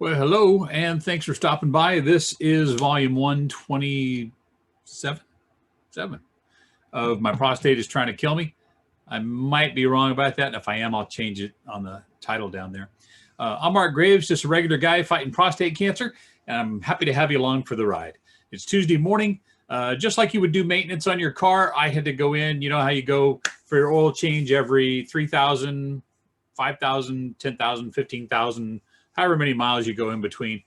Well, hello, and thanks for stopping by. This is volume 127 of My Prostate is Trying to Kill Me. I might be wrong about that, and if I am, I'll change it on the title down there. I'm Mark Graves, just a regular guy fighting prostate cancer, and I'm happy to have you along for the ride. It's Tuesday morning. Just like you would do maintenance on your car, I had to go in. You know how you go for your oil change every 3,000, 5,000, 10,000, 15,000, however many miles you go in between,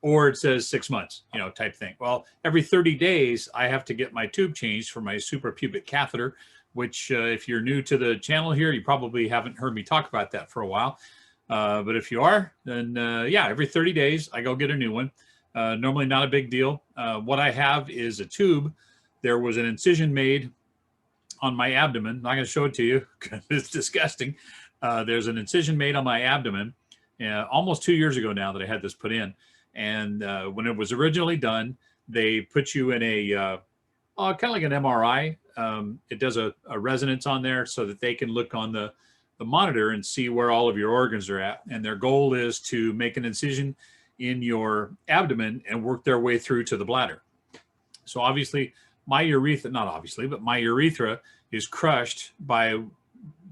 or it says 6 months, type thing. Well, every 30 days, I have to get my tube changed for my suprapubic catheter, which if you're new to the channel here, you probably haven't heard me talk about that for a while. But if you are, then yeah, every 30 days, I go get a new one. Normally not a big deal. What I have is a tube. There was an incision made on my abdomen. I'm not going to show it to you because it's disgusting. There's an incision made on my abdomen almost 2 years ago now that I had this put in. And when it was originally done, they put you in a kind of like an MRI. It does a resonance on there so that they can look on the monitor and see where all of your organs are at. And their goal is to make an incision in your abdomen and work their way through to the bladder. So obviously my urethra, not obviously, but my urethra is crushed by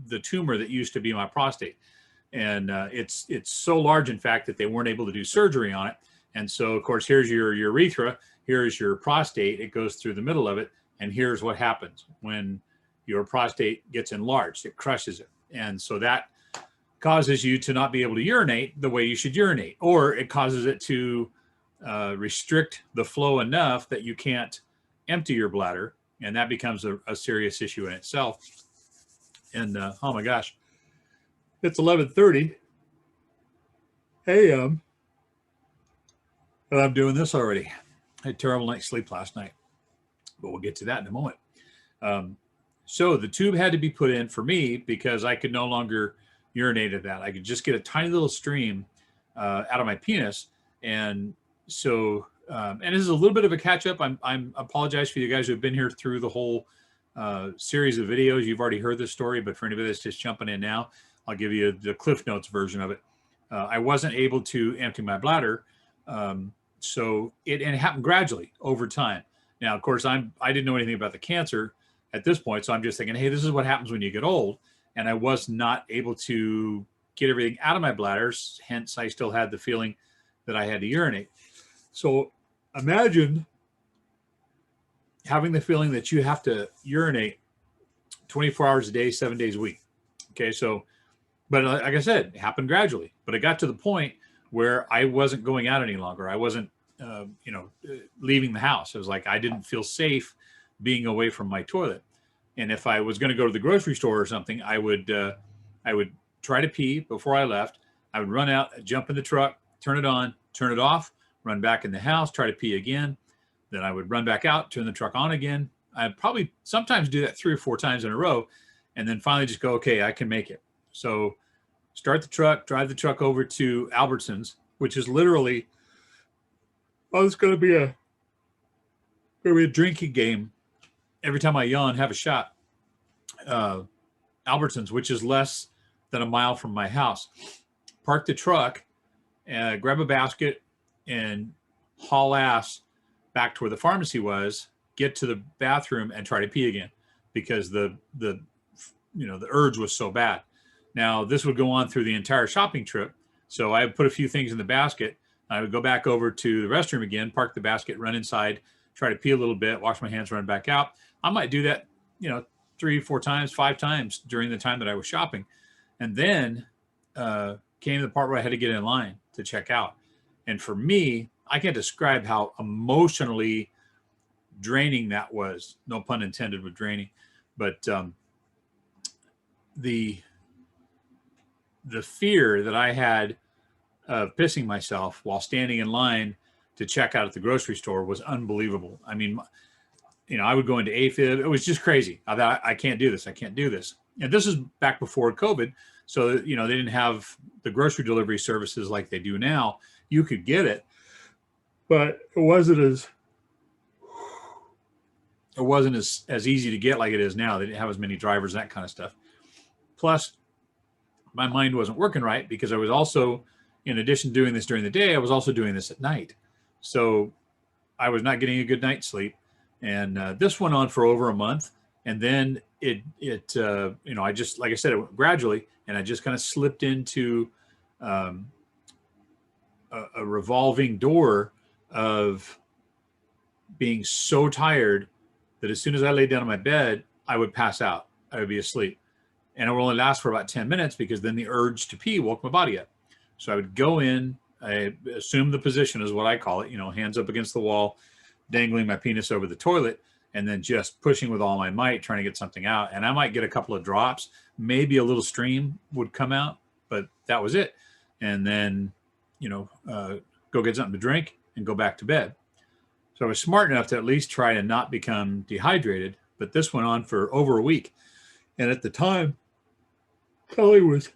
the tumor that used to be my prostate. And it's so large, in fact, that they weren't able to do surgery on it. And so, of course, here's your urethra, here's your prostate, it goes through the middle of it. And here's what happens when your prostate gets enlarged, it crushes it. And so that causes you to not be able to urinate the way you should urinate, or it causes it to restrict the flow enough that you can't empty your bladder. And that becomes a serious issue in itself. And oh my gosh, it's 11:30 a.m. and I'm doing this already. I had a terrible night's sleep last night, but we'll get to that in a moment. So the tube had to be put in for me because I could no longer urinate at that. I could just get a tiny little stream out of my penis. And so, and this is a little bit of a catch up. I'm apologize for you guys who have been here through the whole series of videos. You've already heard this story, but for anybody that's just jumping in now, I'll give you the Cliff Notes version of it. I wasn't able to empty my bladder. So it happened gradually over time. Now, of course, I didn't know anything about the cancer at this point. So I'm just thinking, hey, this is what happens when you get old. And I was not able to get everything out of my bladders. Hence, I still had the feeling that I had to urinate. So imagine having the feeling that you have to urinate 24 hours a day, 7 days a week. Okay, so, but like I said, it happened gradually. But it got to the point where I wasn't going out any longer. I wasn't, leaving the house. It was like I didn't feel safe being away from my toilet. And if I was going to go to the grocery store or something, I would try to pee before I left. I would run out, jump in the truck, turn it on, turn it off, run back in the house, try to pee again. Then I would run back out, turn the truck on again. I'd probably sometimes do that 3 or 4 times in a row, and then finally just go, okay, I can make it. So start the truck, drive the truck over to Albertsons, which is literally, it's going to be a drinking game. Every time I yawn, have a shot. Albertsons, which is less than a mile from my house. Park the truck, grab a basket, and haul ass back to where the pharmacy was. Get to the bathroom and try to pee again because the urge was so bad. Now this would go on through the entire shopping trip. So I would put a few things in the basket. I would go back over to the restroom again, park the basket, run inside, try to pee a little bit, wash my hands, run back out. I might do that, 3, 4 times, 5 times during the time that I was shopping. And then came to the part where I had to get in line to check out. And for me, I can't describe how emotionally draining that was. No pun intended with draining. But the fear that I had of pissing myself while standing in line to check out at the grocery store was unbelievable. I mean, I would go into AFib. It was just crazy. I thought, I can't do this. I can't do this. And this is back before COVID. So, they didn't have the grocery delivery services like they do now. You could get it, but it wasn't as easy to get like it is now. They didn't have as many drivers, that kind of stuff. Plus, my mind wasn't working right because I was also in addition to doing this during the day, I was also doing this at night. So I was not getting a good night's sleep. And this went on for over a month. And then it I just, like I said, it went gradually, and I just kind of slipped into a revolving door of being so tired that as soon as I laid down on my bed, I would pass out. I would be asleep. And it would only last for about 10 minutes because then the urge to pee woke my body up. So I would go in, I assume the position is what I call it, hands up against the wall, dangling my penis over the toilet, and then just pushing with all my might, trying to get something out. And I might get a couple of drops, maybe a little stream would come out, but that was it. And then, go get something to drink and go back to bed. So I was smart enough to at least try to not become dehydrated, but this went on for over a week. And at the time, Kelly was,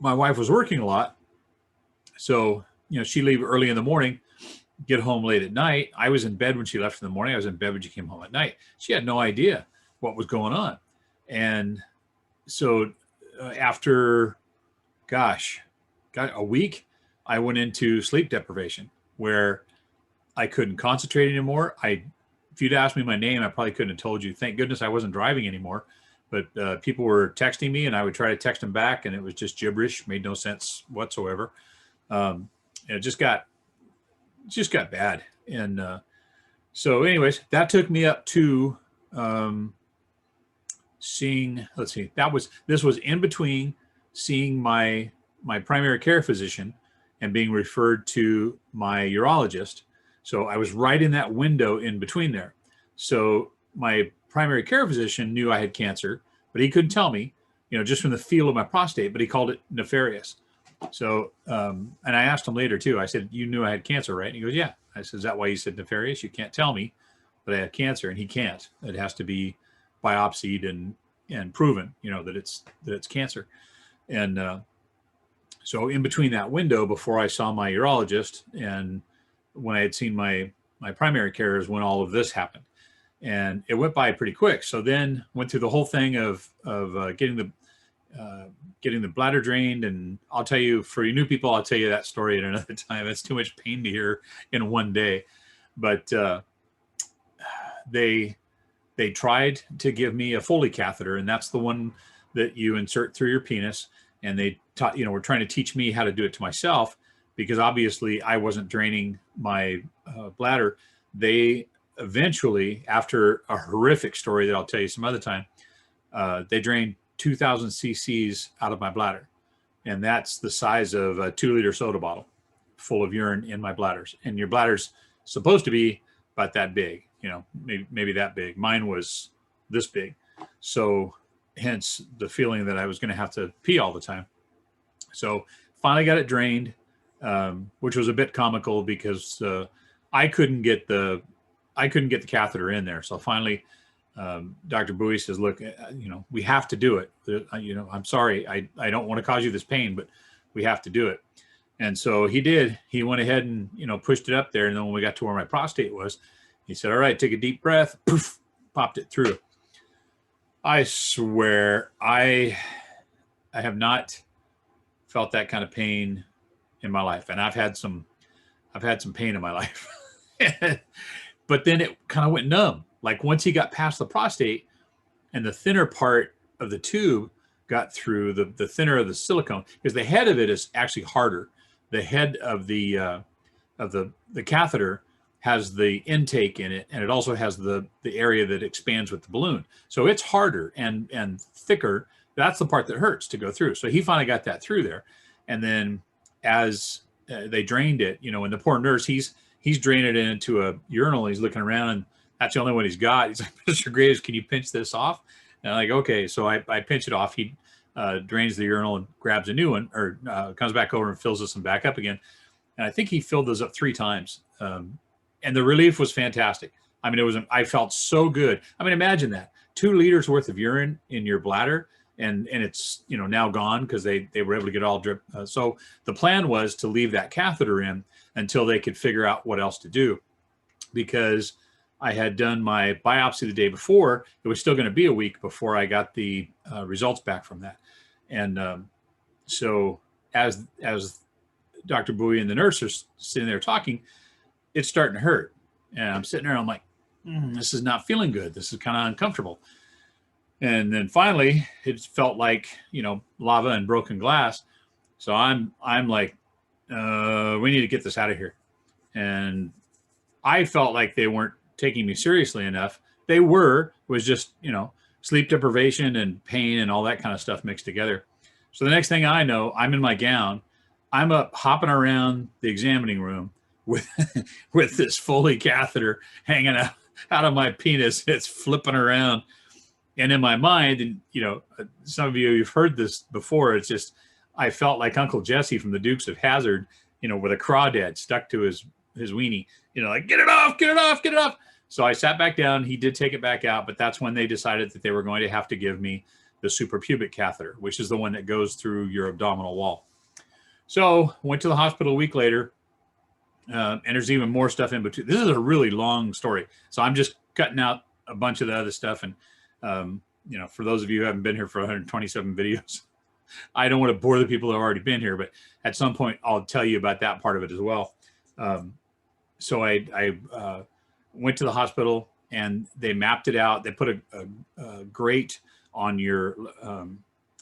my wife was working a lot. So, she'd leave early in the morning, get home late at night. I was in bed when she left in the morning. I was in bed when she came home at night. She had no idea what was going on. And so after, a week, I went into sleep deprivation where I couldn't concentrate anymore. If you'd asked me my name, I probably couldn't have told you. Thank goodness I wasn't driving anymore. But people were texting me, and I would try to text them back, and it was just gibberish, made no sense whatsoever. It just got bad. And so anyways, that took me up to seeing, this was in between seeing my primary care physician and being referred to my urologist. So I was right in that window in between there. So my primary care physician knew I had cancer, but he couldn't tell me, just from the feel of my prostate, but he called it nefarious. So, and I asked him later too, I said, you knew I had cancer, right? And he goes, yeah. I said, is that why you said nefarious? You can't tell me that I have cancer. And he can't. It has to be biopsied and proven, that it's cancer. And so in between that window, before I saw my urologist and when I had seen my primary care, is when all of this happened. And it went by pretty quick. So then went through the whole thing of getting the bladder drained. And I'll tell you, for you new people, I'll tell you that story at another time. It's too much pain to hear in one day. But they tried to give me a Foley catheter, and that's the one that you insert through your penis. And they taught, were trying to teach me how to do it to myself, because obviously I wasn't draining my bladder. They eventually, after a horrific story that I'll tell you some other time, they drained 2,000 cc's out of my bladder. And that's the size of a 2-liter soda bottle full of urine in my bladders. And your bladder's supposed to be about that big, maybe that big. Mine was this big. So hence the feeling that I was going to have to pee all the time. So finally got it drained, which was a bit comical because I couldn't get the catheter in there. So finally, Dr. Bowie says, look, we have to do it. I'm sorry. I don't want to cause you this pain, but we have to do it. And so he did. He went ahead and, pushed it up there. And then when we got to where my prostate was, he said, all right, take a deep breath, poof, popped it through. I swear I have not felt that kind of pain in my life. And I've had some pain in my life, but then it kind of went numb. Like once he got past the prostate and the thinner part of the tube got through, the thinner of the silicone, because the head of it is actually harder. The head of the catheter has the intake in it, and it also has the area that expands with the balloon. So it's harder and thicker. That's the part that hurts to go through. So he finally got that through there. And then as they drained it, and the poor nurse, he's draining it into a urinal. He's looking around, and that's the only one he's got. He's like, Mr. Graves, can you pinch this off? And I'm like, okay. So I pinch it off. He drains the urinal and grabs a new one, or comes back over and fills this one back up again. And I think he filled those up 3 times. And the relief was fantastic. I mean, I felt so good. I mean, imagine that 2 liters worth of urine in your bladder, and it's, now gone because they were able to get all drip. So the plan was to leave that catheter in until they could figure out what else to do, because I had done my biopsy the day before. It was still going to be a week before I got the results back from that. And so as Dr. Bowie and the nurse are sitting there talking, it's starting to hurt. And I'm sitting there, I'm like, this is not feeling good. This is kind of uncomfortable. And then finally, it felt like, you know, lava and broken glass. So I'm like, we need to get this out of here. And I felt like they weren't taking me seriously enough. They were. It was just, you know, sleep deprivation and pain and all that kind of stuff mixed together. So the next thing I know, I'm in my gown. I'm up hopping around the examining room with with this Foley catheter hanging out of my penis. It's flipping around. And in my mind, and you know, some of you, you've heard this before, it's just, I felt like Uncle Jesse from the Dukes of Hazzard, you know, with a crawdad stuck to his weenie, you know, like, get it off, get it off, get it off. So I sat back down. He did take it back out, but that's when they decided that they were going to have to give me the suprapubic catheter, which is the one that goes through your abdominal wall. So went to the hospital a week later, and there's even more stuff in between. This is a really long story, so I'm just cutting out a bunch of the other stuff. And you know, for those of you who haven't been here for 127 videos, I don't want to bore the people that have already been here, but at some point I'll tell you about that part of it as well. So I went to the hospital and they mapped it out. They put a grate on your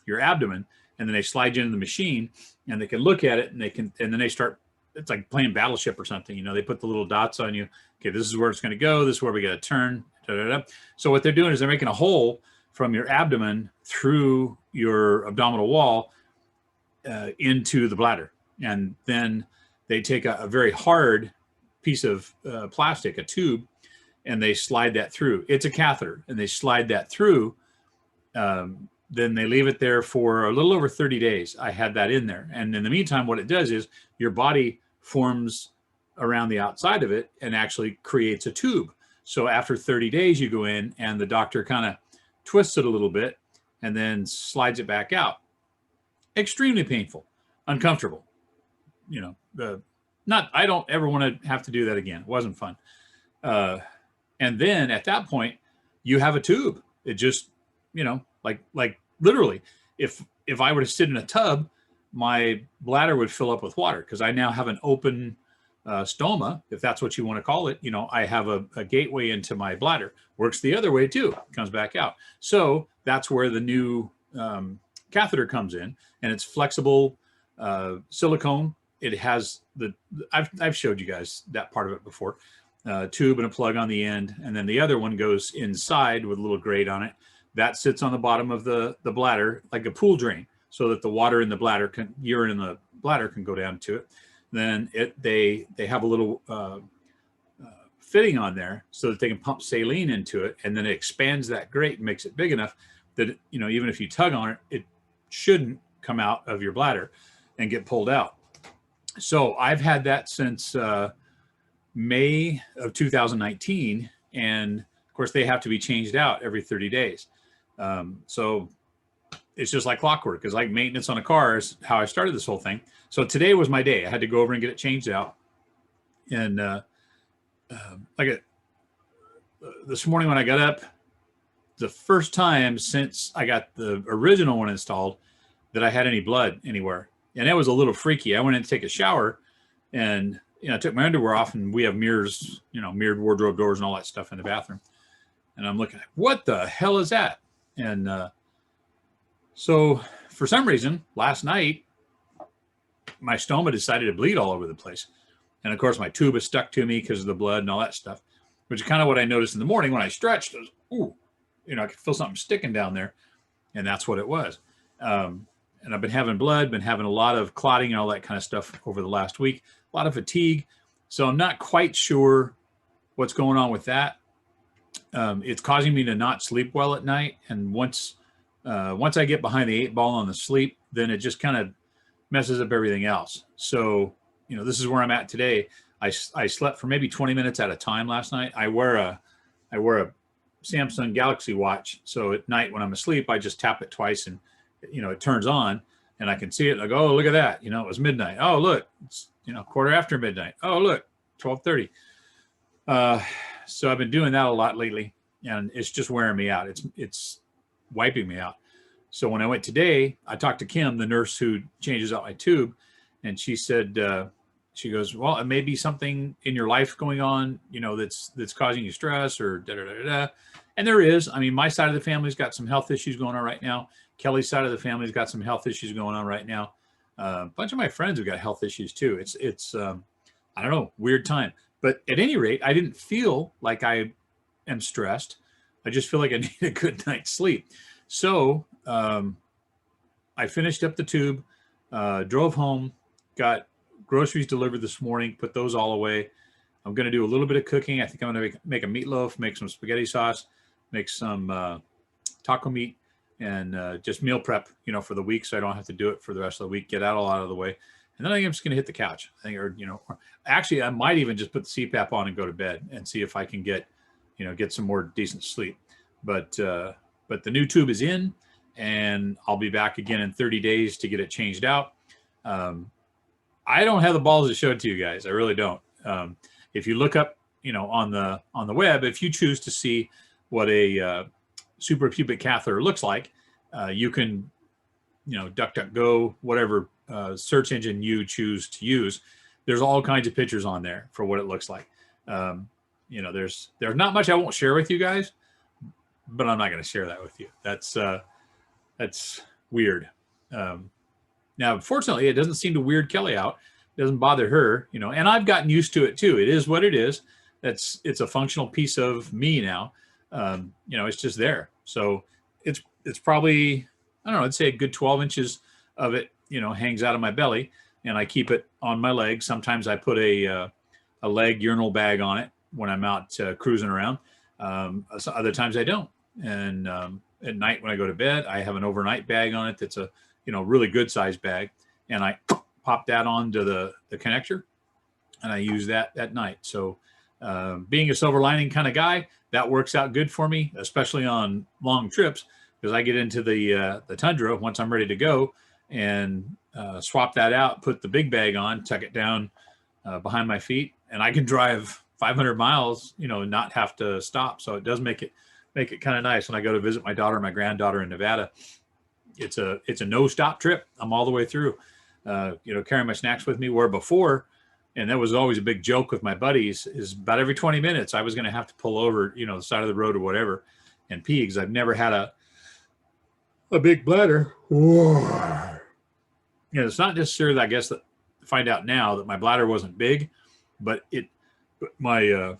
abdomen, and then they slide you into the machine, and they can look at it, and then they start. It's like playing Battleship or something. You know, they put the little dots on you. Okay, this is where it's going to go. This is where we got to turn. Da, da, da. So what they're doing is they're making a hole from your abdomen through your abdominal wall into the bladder, and then they take a very hard piece of plastic, a tube, and they slide that through. It's a catheter, and they slide that through. Then they leave it there for a little over 30 days. I had that in there. And in the meantime, what it does is your body forms around the outside of it and actually creates a tube. So after 30 days, you go in and the doctor kind of twists it a little bit and then slides it back out. Extremely painful, uncomfortable. You know, I don't ever want to have to do that again. It wasn't fun. And then at that point, you have a tube. It just, you know, like literally, if I were to sit in a tub, my bladder would fill up with water because I now have an open stoma, if that's what you want to call it. You know, I have a gateway into my bladder. Works the other way too. Comes back out. So that's where the new catheter comes in, and it's flexible silicone. It has I've showed you guys that part of it before. Tube and a plug on the end, and then the other one goes inside with a little grate on it. That sits on the bottom of the bladder like a pool drain, so that the water in the bladder urine in the bladder can go down to it. Then they have a little fitting on there so that they can pump saline into it, and then it expands that grate and makes it big enough that you know, even if you tug on it, it shouldn't come out of your bladder and get pulled out. So I've had that since May of 2019, and of course they have to be changed out every 30 days. So it's just like clockwork. It's like maintenance on a car is how I started this whole thing. So today was my day. I had to go over and get it changed out. And this morning when I got up, the first time since I got the original one installed that I had any blood anywhere. And that was a little freaky. I went in to take a shower, and you know, I took my underwear off, and we have mirrors, you know, mirrored wardrobe doors and all that stuff in the bathroom. And I'm looking, what the hell is that? And so for some reason, last night, my stoma decided to bleed all over the place. And of course, my tube is stuck to me because of the blood and all that stuff, which is kind of what I noticed in the morning when I stretched. I was, ooh, you know, I could feel something sticking down there. And that's what it was. And I've been having blood, been having a lot of clotting and all that kind of stuff over the last week, a lot of fatigue. So I'm not quite sure what's going on with that. It's causing me to not sleep well at night. And once I get behind the 8 ball on the sleep, then it just kind of messes up everything else. So, you know, this is where I'm at today. I slept for maybe 20 minutes at a time last night. I wear a Samsung Galaxy watch. So at night when I'm asleep, I just tap it twice and, you know, it turns on and I can see it. I go, oh, look at that. You know, it was midnight. Oh, look, it's, you know, quarter after midnight. Oh, look, 12:30. So I've been doing that a lot lately, and it's just wearing me out. It's wiping me out. So when I went today, I talked to Kim, the nurse who changes out my tube, and she said, she goes, well, it may be something in your life going on, you know, that's causing you stress or da da da da. And there is. I mean, my side of the family's got some health issues going on right now. Kelly's side of the family's got some health issues going on right now. A bunch of my friends have got health issues too. It's I don't know, weird time. But at any rate, I didn't feel like I am stressed. I just feel like I need a good night's sleep. So I finished up the tube, drove home, got groceries delivered this morning, put those all away. I'm going to do a little bit of cooking. I think I'm going to make a meatloaf, make some spaghetti sauce, make some taco meat, and just meal prep, you know, for the week, so I don't have to do it for the rest of the week. Get that all out of the way, and then I think I'm just going to hit the couch. I think, or you know, actually, I might even just put the CPAP on and go to bed and see if I can get some more decent sleep. But the new tube is in, and I'll be back again in 30 days to get it changed out. I don't have the balls to show it to you guys. I really don't. If you look up, you know, on the web, if you choose to see what a suprapubic catheter looks like, you can, you know, DuckDuckGo, whatever search engine you choose to use. There's all kinds of pictures on there for what it looks like. You know, there's not much I won't share with you guys, but I'm not going to share that with you. That's weird. Now, fortunately, it doesn't seem to weird Kelly out. It doesn't bother her, you know, and I've gotten used to it too. It is what it is. It's a functional piece of me now. You know, it's just there. So it's probably, I don't know, I'd say a good 12 inches of it, you know, hangs out of my belly, and I keep it on my leg. Sometimes I put a leg urinal bag on it when I'm out cruising around. Other times I don't. And at night when I go to bed, I have an overnight bag on it that's a, you know, really good sized bag, and I pop that onto the connector, and I use that at night. So being a silver lining kind of guy, that works out good for me, especially on long trips, because I get into the tundra once I'm ready to go, and swap that out, put the big bag on, tuck it down behind my feet, and I can drive 500 miles, you know, not have to stop. So it does make it kind of nice when I go to visit my daughter and my granddaughter in Nevada. It's a no stop trip. I'm all the way through, you know, carrying my snacks with me, where before, and that was always a big joke with my buddies, is about every 20 minutes I was going to have to pull over, you know, the side of the road or whatever and pee, because I've never had a big bladder. You know, it's not necessarily, I guess, that I find out now that my bladder wasn't big, but my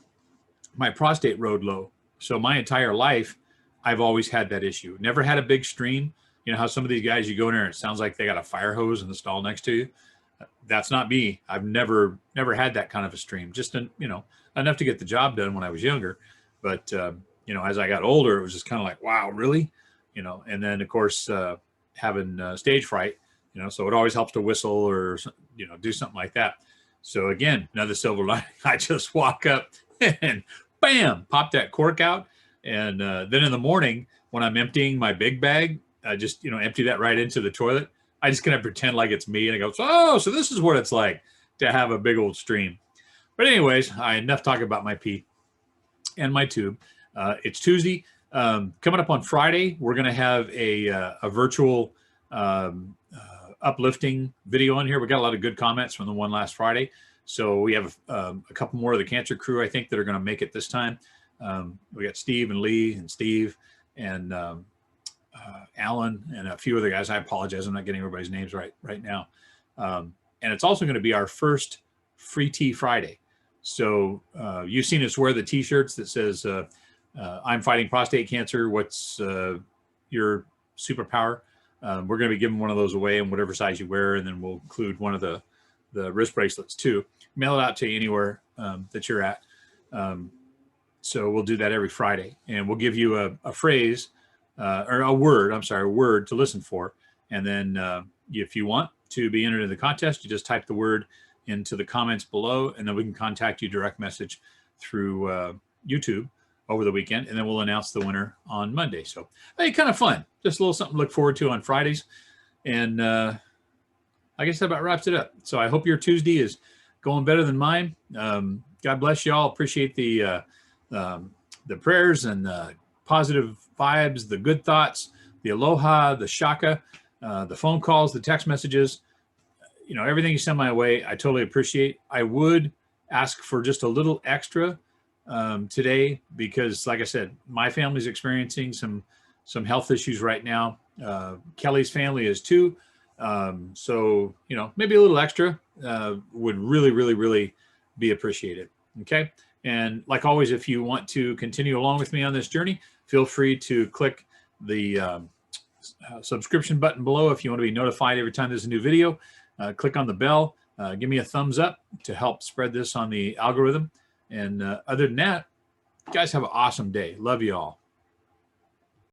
prostate rode low. So my entire life, I've always had that issue. Never had a big stream. You know how some of these guys, you go in there and it sounds like they got a fire hose in the stall next to you? That's not me. I've never had that kind of a stream. Just, you know, enough to get the job done when I was younger. But, you know, as I got older, it was just kind of like, wow, really? You know, and then, of course, having stage fright, you know, so it always helps to whistle or, you know, do something like that. So, again, another silver lining. I just walk up and bam, pop that cork out. And then in the morning, when I'm emptying my big bag, I just, you know, empty that right into the toilet. I just kind of pretend like it's me, and I go, oh, so this is what it's like to have a big old stream. But anyways, enough talking about my pee and my tube. It's Tuesday. Coming up on Friday, we're going to have a virtual uplifting video on here. We got a lot of good comments from the one last Friday. So we have a couple more of the cancer crew, I think, that are going to make it this time. We got Steve and Lee and Steve and Alan and a few other guys. I apologize, I'm not getting everybody's names right now. And it's also going to be our first free tea Friday. So you've seen us wear the t-shirts that says, I'm fighting prostate cancer. What's your superpower? We're going to be giving one of those away in whatever size you wear, and then we'll include one of the wrist bracelets too. Mail it out to you anywhere that you're at. So we'll do that every Friday, and we'll give you a phrase or a word to listen for. And then if you want to be entered in the contest, you just type the word into the comments below, and then we can contact you direct message through YouTube over the weekend, and then we'll announce the winner on Monday. So hey, kind of fun, just a little something to look forward to on Fridays. And I guess that about wraps it up. So I hope your Tuesday is going better than mine. God bless you all. Appreciate the prayers and the positive vibes, the good thoughts, the the aloha, the shaka, the phone calls, the text messages, you know, everything you send my way, I totally appreciate. I would ask for just a little extra today because, like I said, my family's experiencing some health issues right now. Kelly's family is too. So, you know, maybe a little extra would really, really, really be appreciated. Okay. And like always, if you want to continue along with me on this journey, feel free to click the subscription button below if you want to be notified every time there's a new video. Click on the bell, give me a thumbs up to help spread this on the algorithm. And other than that, guys, have an awesome day. Love you all.